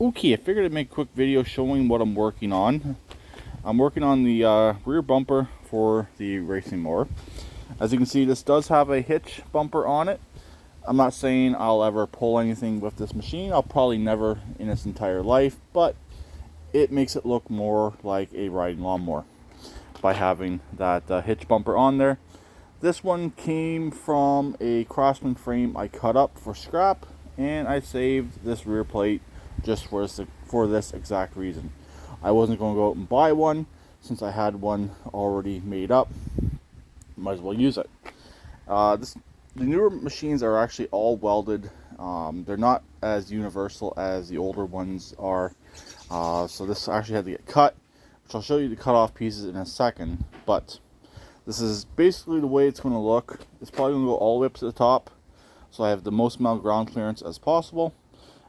Okay, I figured I'd make a quick video showing what I'm working on. I'm working on the rear bumper for the racing mower. As you can see, this does have a hitch bumper on it. I'm not saying I'll ever pull anything with this machine. I'll probably never in its entire life, but it makes it look more like a riding lawnmower by having that hitch bumper on there. This one came from a Crossman frame I cut up for scrap, and I saved this rear plate just for this exact reason. I wasn't going to go out and buy one since I had one already made up. Might as well use it. The newer machines are actually all welded. They're not as universal as the older ones are. So this actually had to get cut, which I'll show you the cut off pieces in a second. But this is basically the way it's going to look. It's probably going to go all the way up to the top, so I have the most amount of ground clearance as possible,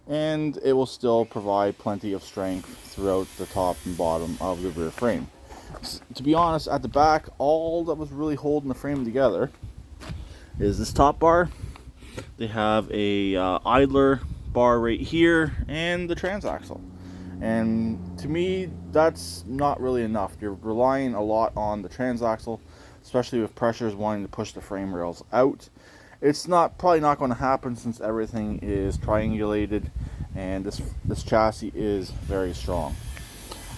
and it will still provide plenty of strength throughout the top and bottom of the rear frame. To be honest, at the back, all that was really holding the frame together is this top bar. They have a idler bar right here and the transaxle. And to me, that's not really enough. You're relying a lot on the transaxle, especially with pressures wanting to push the frame rails out. It's probably not going to happen since everything is triangulated and this chassis is very strong.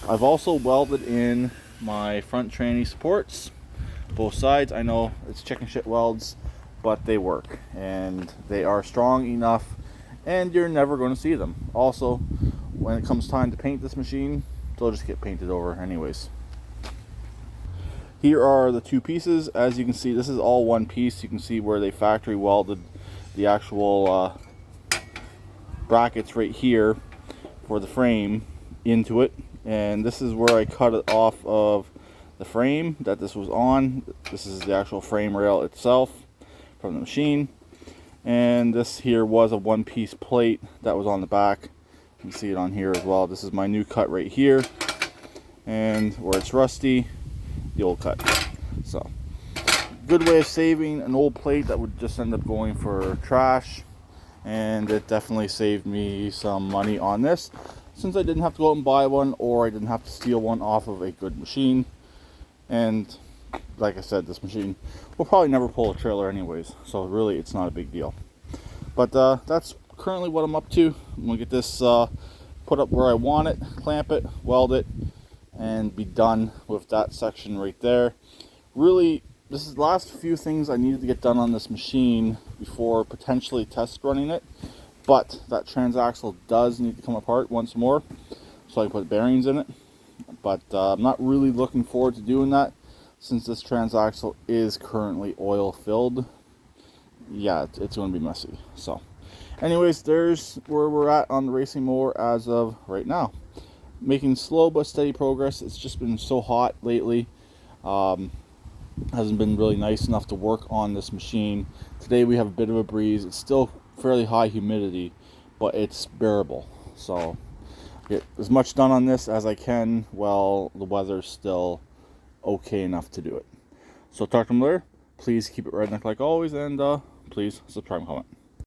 I've also welded in my front tranny supports, both sides. I know it's chicken shit welds, but they work and they are strong enough, and you're never going to see them. Also, when it comes time to paint this machine, they'll just get painted over anyways. Here are the two pieces. As you can see, this is all one piece. You can see where they factory welded the actual brackets right here for the frame into it, and this is where I cut it off of the frame that this was on. This is the actual frame rail itself from the machine, and this here was a one-piece plate that was on the back. You can see it on here as well. This is my new cut right here, and where it's rusty, the old cut. So good way of saving an old plate that would just end up going for trash, and it definitely saved me some money on this since I didn't have to go out and buy one, or I didn't have to steal one off of a good machine. And like I said, this machine will probably never pull a trailer anyways, so really it's not a big deal. But that's currently what I'm up to. I'm gonna get this put up where I want it, clamp it, weld it, and be done with that section right there. Really, this is the last few things I needed to get done on this machine before potentially test running it. But that transaxle does need to come apart once more so I can put bearings in it. But I'm not really looking forward to doing that since this transaxle is currently oil filled. Yeah, it's going to be messy. So anyways, there's where we're at on the racing mower as of right now. Making slow but steady progress. It's just been so hot lately. Hasn't been really nice enough to work on this machine. Today we have a bit of a breeze. It's still fairly high humidity, but it's bearable. So get as much done on this as I can while the weather's still okay enough to do it. So talk to them later. Please keep it redneck like always, and please subscribe and comment.